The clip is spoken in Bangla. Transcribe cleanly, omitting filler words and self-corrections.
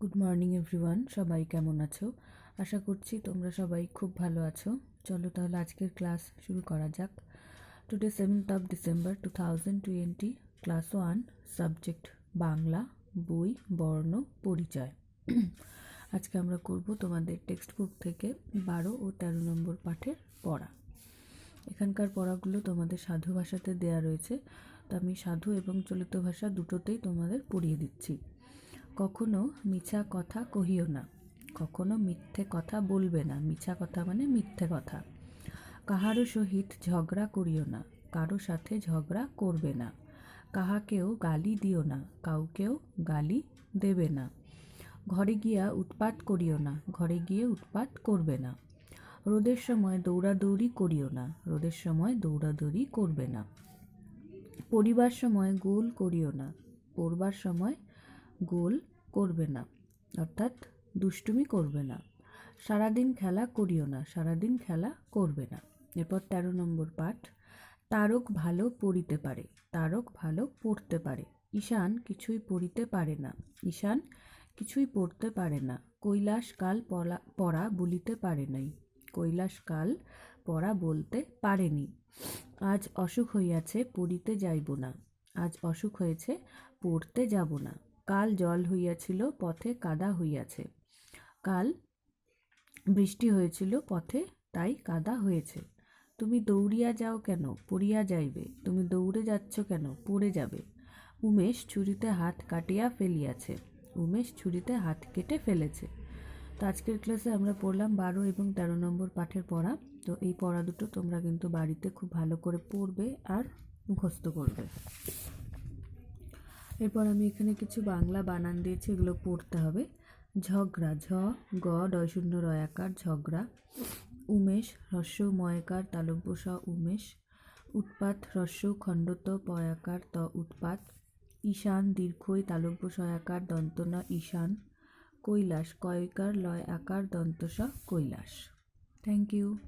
গুড মর্নিং এভরিওয়ান, সবাই কেমন আছো? আশা করছি তোমরা সবাই খুব ভালো আছো। চলো তাহলে আজকের ক্লাস শুরু করা যাক। Today 7th December 2020, class 1, subject Bangla, বই বর্ণ পরিচয়। আজকে আমরা করব তোমাদের টেক্সট বুক থেকে 12 ও 13 নম্বর পাঠের পড়া। এখানকার পড়াগুলো তোমাদের সাধু ভাষাতে দেয়া রয়েছে, তো আমি সাধু এবং চলিত ভাষা দুটোতেই তোমাদের পড়িয়ে দিচ্ছি। কখনো মিছা কথা কহিও না, কখনো মিথ্যে কথা বলবে না। মিছা কথা মানে মিথ্যে কথা। কাহারও সহিত ঝগড়া করিও না, কারো সাথে ঝগড়া করবে না। কাহাকেও গালি দিও না, কাউকেও গালি দেবে না। ঘরে গিয়া উৎপাত করিও না, ঘরে গিয়ে উৎপাত করবে না। রোদের সময় দৌড়াদৌড়ি করিও না, রোদের সময় দৌড়াদৌড়ি করবে না। পড়িবার সময় গোল করিও না, পড়বার সময় গোল করবে না, অর্থাৎ দুষ্টুমি করবে না। সারাদিন খেলা করিও না, সারাদিন খেলা করবে না। এরপর 13 নম্বর পাঠ। তারক ভালো পড়িতে পারে, তারক ভালো পড়তে পারে। ঈশান কিছুই পড়িতে পারে না, ঈশান কিছুই পড়তে পারে না। কৈলাস কাল পড়া বলিতে পারে নাই, কৈলাস কাল পড়া বলতে পারেনি। আজ অসুখ হইয়াছে, পড়িতে যাইব না, আজ অসুখ হয়েছে, পড়তে যাব না। কাল জল হইয়াছিল, পথে কাদা হইয়াছে, কাল বৃষ্টি হয়েছিল, পথে তাই কাদা হয়েছে। তুমি দৌড়িয়া যাও কেন, পড়িয়া যাইবে। তুমি দৌড়ে যাচ্ছ কেন, পড়ে যাবে। উমেশ ছুরিতে হাত কাটিয়া ফেলিয়াছে, উমেশ ছুরিতে হাত কেটে ফেলেছে। তো আজকের ক্লাসে আমরা পড়লাম 12 এবং 13 নম্বর পাঠের পড়া। তো এই পড়া দুটো তোমরা কিন্তু বাড়িতে খুব ভালো করে পড়বে আর মুখস্থ করবে। এরপর আমি এখানে কিছু বাংলা বানান দিয়েছি, এগুলো পড়তে হবে। ঝগড়া, ঝ গ ডয়শূন্য রয়াকার ঝগড়া। উমেশ হ্রস্ব ময়কার তালব্য স উমেশ। উৎপাত হ্রস্ব খণ্ডত পয়াকার ত উৎপাত। ঈশান দীর্ঘই তালব্য সয়াকার দন্তন ঈশান। কৈলাস কয়কার লয় আকার দন্ত স কৈলাস। Thank you.